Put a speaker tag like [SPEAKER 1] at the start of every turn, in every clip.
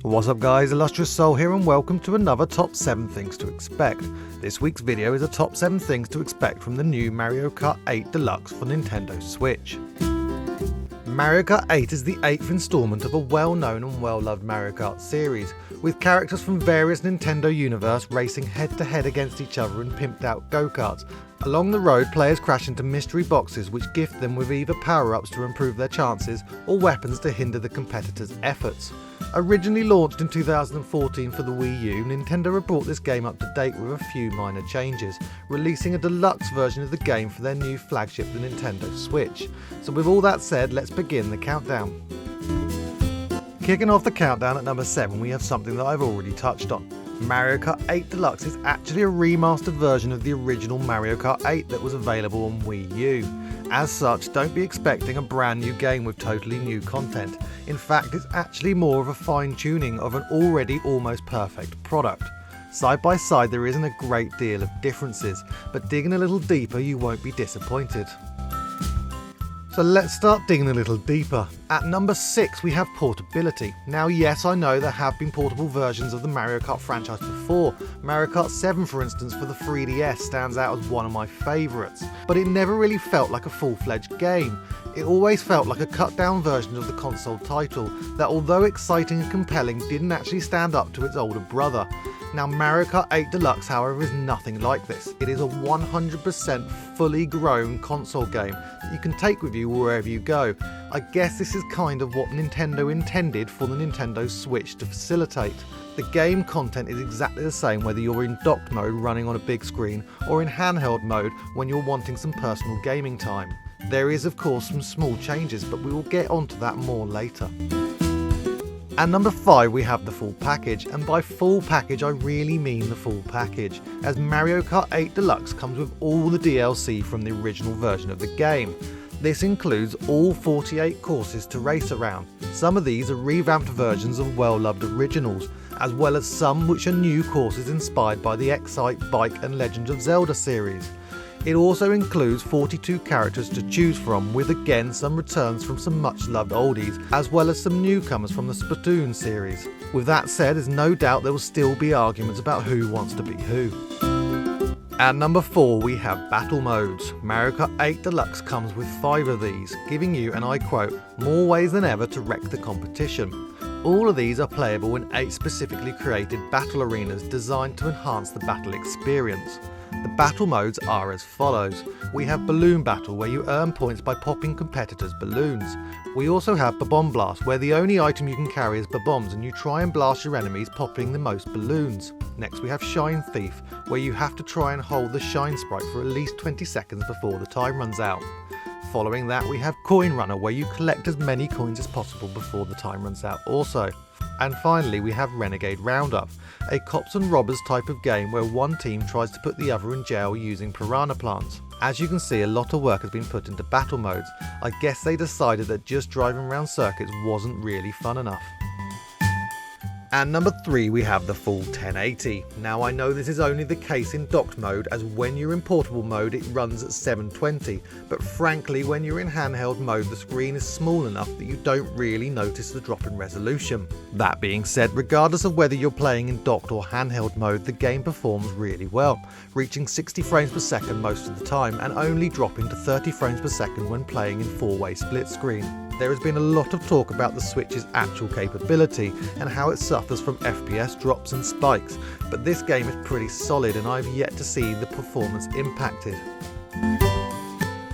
[SPEAKER 1] What's up guys, Illustrious Soul here and welcome to another Top 7 Things to Expect. This week's video is a Top 7 Things to Expect from the new Mario Kart 8 Deluxe for Nintendo Switch. Mario Kart 8 is the 8th installment of a well-known and well-loved Mario Kart series, with characters from various Nintendo universe racing head-to-head against each other in pimped-out go-karts. Along the road, players crash into mystery boxes which gift them with either power-ups to improve their chances or weapons to hinder the competitors' efforts. Originally launched in 2014 for the Wii U, Nintendo have brought this game up to date with a few minor changes, releasing a deluxe version of the game for their new flagship, the Nintendo Switch. So with all that said, let's begin the countdown. Kicking off the countdown at number 7, we have something that I've already touched on. Mario Kart 8 Deluxe is actually a remastered version of the original Mario Kart 8 that was available on Wii U. As such, don't be expecting a brand new game with totally new content. In fact, it's actually more of a fine-tuning of an already almost perfect product. Side by side there isn't a great deal of differences, but digging a little deeper you won't be disappointed. So let's start digging a little deeper. At number 6 we have Portability. Now yes, I know there have been portable versions of the Mario Kart franchise before. Mario Kart 7 for instance for the 3DS stands out as one of my favourites, but it never really felt like a full-fledged game. It always felt like a cut-down version of the console title that, although exciting and compelling, didn't actually stand up to its older brother. Now Mario Kart 8 Deluxe however is nothing like this. It is a 100% fully grown console game that you can take with you wherever you go. I guess this is kind of what Nintendo intended for the Nintendo Switch to facilitate. The game content is exactly the same whether you're in docked mode running on a big screen or in handheld mode when you're wanting some personal gaming time. There is of course some small changes, but we will get onto that more later. At number 5 we have the full package, and by full package I really mean the full package, as Mario Kart 8 Deluxe comes with all the DLC from the original version of the game. This includes all 48 courses to race around. Some of these are revamped versions of well-loved originals, as well as some which are new courses inspired by the Excite, Bike and Legend of Zelda series. It also includes 42 characters to choose from, with again some returns from some much loved oldies, as well as some newcomers from the Splatoon series. With that said, there's no doubt there will still be arguments about who wants to be who. At number 4 we have Battle Modes. Mario Kart 8 Deluxe comes with 5 of these, giving you, and I quote, more ways than ever to wreck the competition. All of these are playable in 8 specifically created battle arenas designed to enhance the battle experience. The battle modes are as follows. We have Balloon Battle, where you earn points by popping competitors' balloons. We also have Bomb Blast, where the only item you can carry is bombs and you try and blast your enemies popping the most balloons. Next we have Shine Thief, where you have to try and hold the shine sprite for at least 20 seconds before the time runs out. Following that we have Coin Runner, where you collect as many coins as possible before the time runs out also. And finally we have Renegade Roundup, a cops and robbers type of game where one team tries to put the other in jail using piranha plants. As you can see, a lot of work has been put into battle modes. I guess they decided that just driving around circuits wasn't really fun enough. At number 3 we have the full 1080. Now I know this is only the case in docked mode, as when you're in portable mode it runs at 720, but frankly when you're in handheld mode the screen is small enough that you don't really notice the drop in resolution. That being said, regardless of whether you're playing in docked or handheld mode, the game performs really well, reaching 60 frames per second most of the time and only dropping to 30 frames per second when playing in 4-way split screen. There has been a lot of talk about the Switch's actual capability and how it suffers from FPS drops and spikes, but this game is pretty solid and I've yet to see the performance impacted.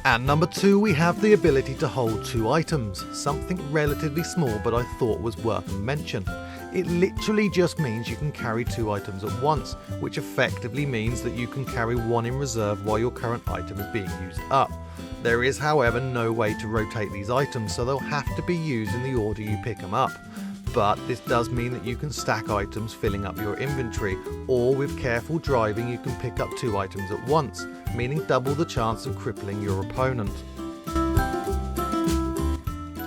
[SPEAKER 1] At number 2 we have the ability to hold 2 items, something relatively small but I thought was worth a mention. It literally just means you can carry 2 items at once, which effectively means that you can carry one in reserve while your current item is being used up. There is however no way to rotate these items, so they'll have to be used in the order you pick them up. But this does mean that you can stack items filling up your inventory, or with careful driving you can pick up 2 items at once, meaning double the chance of crippling your opponent.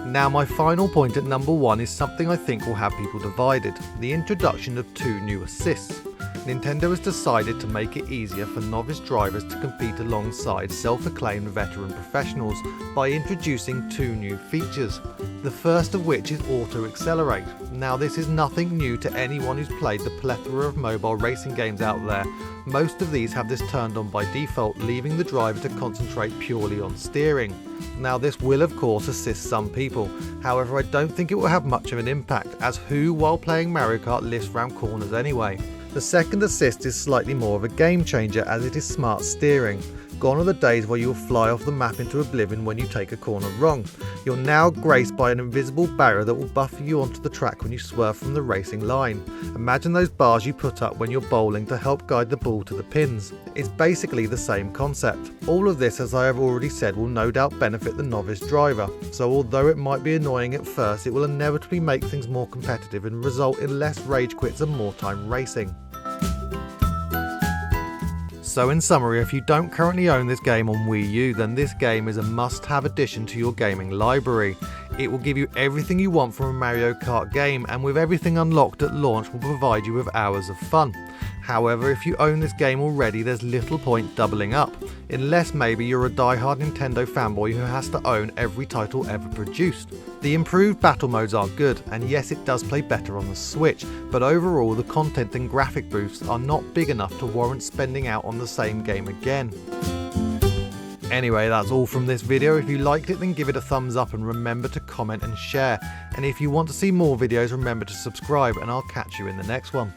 [SPEAKER 1] Now my final point at number 1 is something I think will have people divided, the introduction of 2 new assists. Nintendo has decided to make it easier for novice drivers to compete alongside self-acclaimed veteran professionals by introducing 2 new features, the first of which is Auto Accelerate. Now this is nothing new to anyone who's played the plethora of mobile racing games out there. Most of these have this turned on by default, leaving the driver to concentrate purely on steering. Now this will of course assist some people, however I don't think it will have much of an impact, as who while playing Mario Kart lifts round corners anyway. The second assist is slightly more of a game changer, as it is smart steering. Gone are the days where you'll fly off the map into oblivion when you take a corner wrong. You're now graced by an invisible barrier that will buffer you onto the track when you swerve from the racing line. Imagine those bars you put up when you're bowling to help guide the ball to the pins. It's basically the same concept. All of this, as I have already said, will no doubt benefit the novice driver, so although it might be annoying at first, it will inevitably make things more competitive and result in less rage quits and more time racing. So in summary, if you don't currently own this game on Wii U, then this game is a must-have addition to your gaming library. It will give you everything you want from a Mario Kart game, and with everything unlocked at launch will provide you with hours of fun. However, if you own this game already, there's little point doubling up, unless maybe you're a die-hard Nintendo fanboy who has to own every title ever produced. The improved battle modes are good, and yes, it does play better on the Switch, but overall the content and graphic boosts are not big enough to warrant spending out on the same game again. Anyway, that's all from this video. If you liked it, then give it a thumbs up and remember to comment and share. And if you want to see more videos, remember to subscribe, and I'll catch you in the next one.